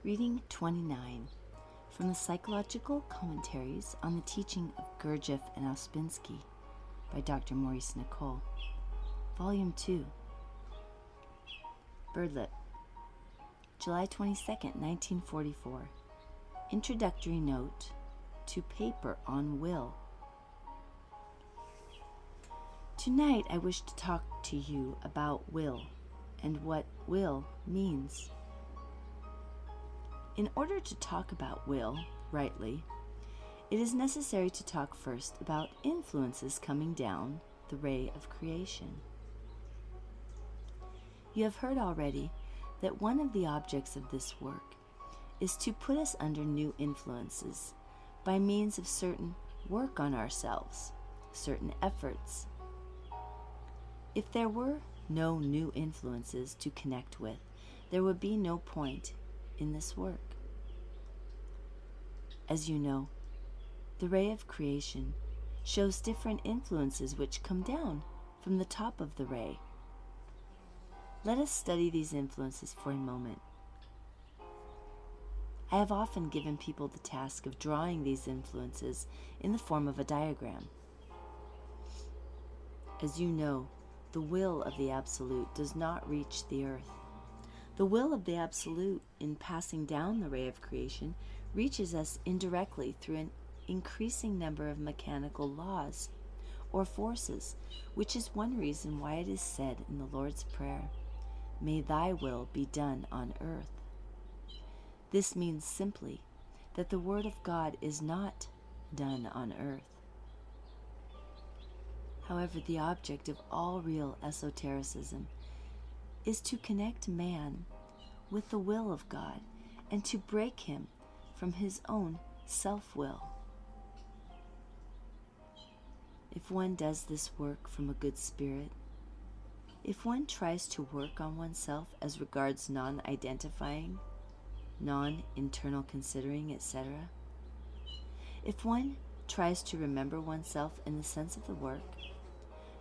Reading 29 from the Psychological Commentaries on the Teaching of Gurdjieff and Ouspensky by Dr. Maurice Nicoll, Volume 2. Birdlip, July 22, 1944. Introductory Note to Paper on Will. Tonight I wish to talk to you about will and what will means. In order to talk about will rightly, it is necessary to talk first about influences coming down the ray of creation. You have heard already that one of the objects of this work is to put us under new influences by means of certain work on ourselves, certain efforts. If there were no new influences to connect with, there would be no point in this work. As you know, the ray of creation shows different influences which come down from the top of the ray. Let us study these influences for a moment. I have often given people the task of drawing these influences in the form of a diagram. As you know, the will of the Absolute does not reach the earth. The will of the Absolute, in passing down the ray of creation, reaches us indirectly through an increasing number of mechanical laws or forces, which is one reason why it is said in the Lord's Prayer, "May thy will be done on earth." This means simply that the Word of God is not done on earth. However, the object of all real esotericism is to connect man with the will of God and to break him from his own self-will. If one does this work from a good spirit, if one tries to work on oneself as regards non-identifying, non-internal considering, etc., if one tries to remember oneself in the sense of the work,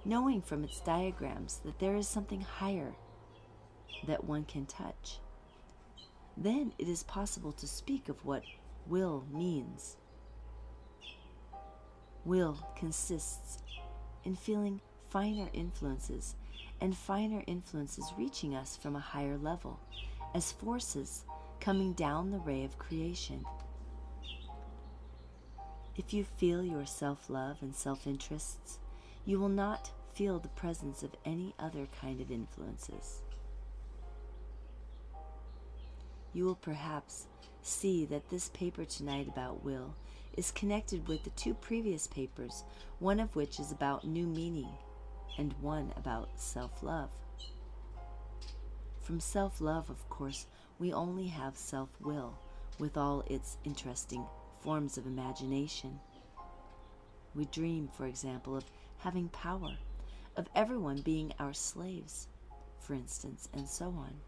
knowing from its diagrams that there is something higher that one can touch, then it is possible to speak of what will means. Will consists in feeling finer influences, and finer influences reaching us from a higher level, as forces coming down the ray of creation. If you feel your self-love and self-interests, you will not feel the presence of any other kind of influences. You will perhaps see that this paper tonight about will is connected with the two previous papers, one of which is about new meaning and one about self-love. From self-love, of course, we only have self-will with all its interesting forms of imagination. We dream, for example, of having power, of everyone being our slaves, for instance, and so on.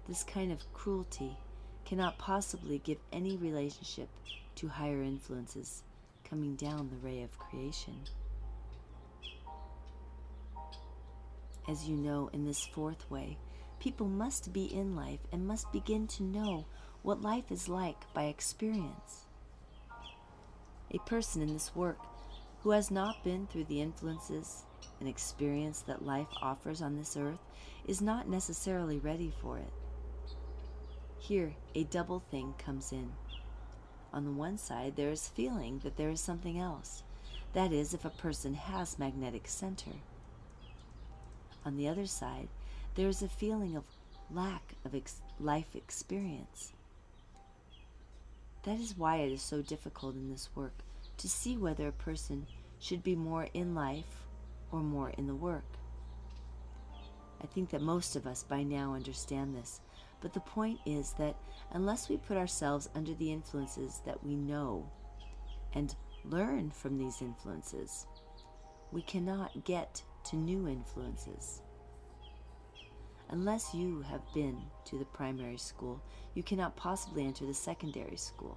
This kind of cruelty cannot possibly give any relationship to higher influences coming down the ray of creation. As you know, in this fourth way, people must be in life and must begin to know what life is like by experience. A person in this work who has not been through the influences and experience that life offers on this earth is not necessarily ready for it. Here, a double thing comes in. On the one side, there is feeling that there is something else. That is, if a person has magnetic center. On the other side, there is a feeling of lack of life experience. That is why it is so difficult in this work to see whether a person should be more in life or more in the work. I think that most of us by now understand this, but the point is that unless we put ourselves under the influences that we know and learn from these influences, we cannot get to new influences. Unless you have been to the primary school, you cannot possibly enter the secondary school.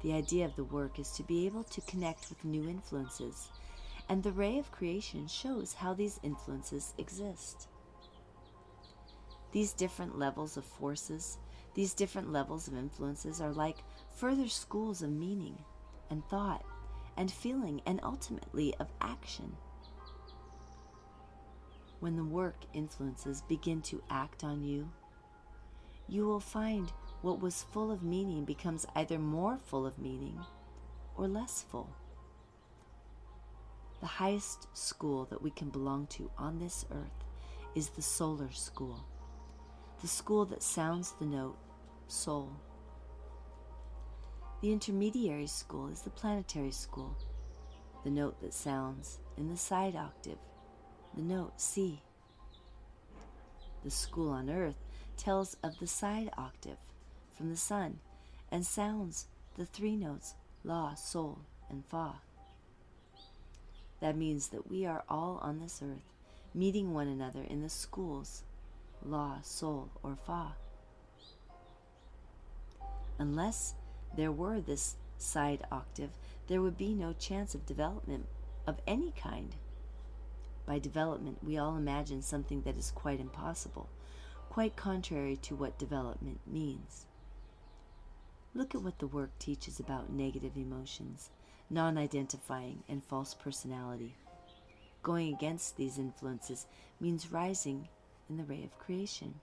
The idea of the work is to be able to connect with new influences, and the ray of creation shows how these influences exist. These different levels of forces, these different levels of influences are like further schools of meaning and thought and feeling and ultimately of action. When the work influences begin to act on you, you will find what was full of meaning becomes either more full of meaning or less full. The highest school that we can belong to on this earth is the solar school, the school that sounds the note soul. The intermediary school is the planetary school, the note that sounds in the side octave, the note C. The school on earth tells of the side octave from the sun and sounds the three notes La, Sol, and Fa. That means that we are all on this earth meeting one another in the schools La, Sol, or Fa. Unless there were this side octave, there would be no chance of development of any kind. By development, we all imagine something that is quite impossible, quite contrary to what development means. Look at what the work teaches about negative emotions, non-identifying, and false personality. Going against these influences means rising in the ray of creation.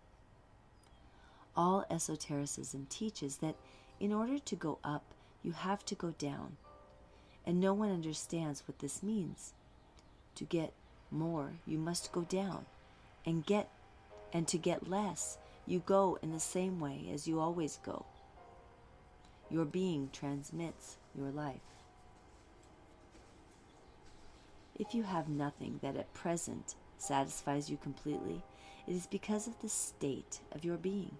All esotericism teaches that in order to go up, you have to go down, and no one understands what this means. To get more, you must go down, and to get less, you go in the same way as you always go. Your being transmits your life. If you have nothing that at present satisfies you completely, it is because of the state of your being,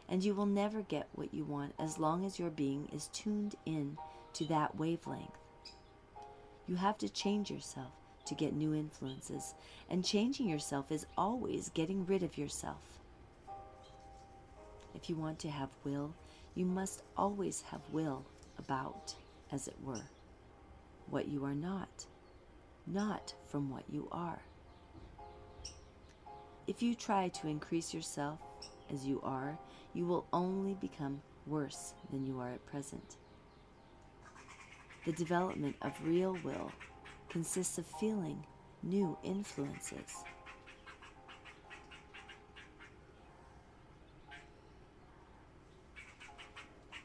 and you will never get what you want as long as your being is tuned in to that wavelength. You have to change yourself to get new influences, and changing yourself is always getting rid of yourself. If you want to have will, you must always have will about, as it were, what you are not from what you are. If you try to increase yourself as you are, you will only become worse than you are at present. The development of real will consists of feeling new influences.